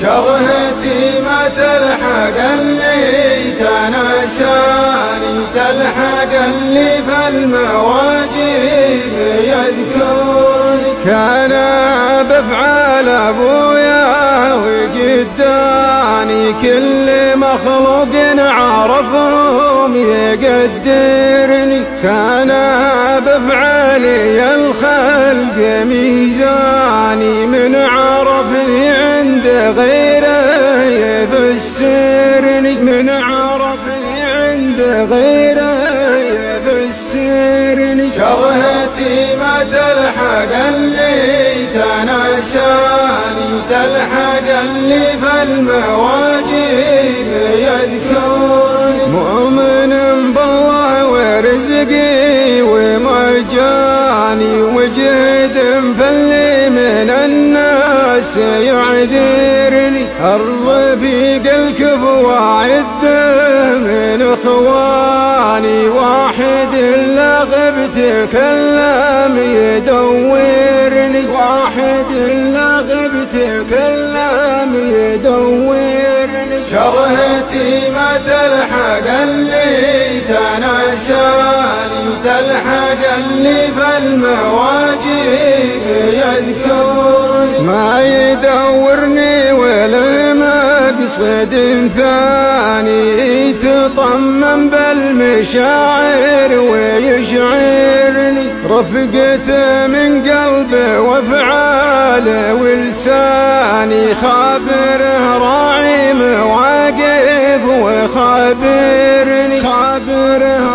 شرهتي ما تلحق اللي تناساني، تلحق اللي في المواجب يذكرني. كان بفعال ابويا وقداني، كل مخلوق عرفهم يقدرني. كان بفعالي الخلق ميزاني، من عرفني عند غيره يفسرني، من عرفني عند غيره يفسرني. شرهتي ما تلحق اللي تناساني، تلحق اللي في المواجب يذكرني. مؤمن بالله ورزقي ومجاني، وجهد فاللي من الناس يعذرني. الرفيق الكفو عده من اخواني، واحد لا غبت كلام يدورني، واحد لا غبت كلام يدورني. شرهتي ما تلحق اللي تناساني، تلحق اللي في المواجب يذكرني. ما يدورني ولا مقصد ثاني، يتطمن بالمشاعر ويشعرني. رفقته من قلبه وافعاله ولساني، خابره راعي مواقف وخابرني، خابره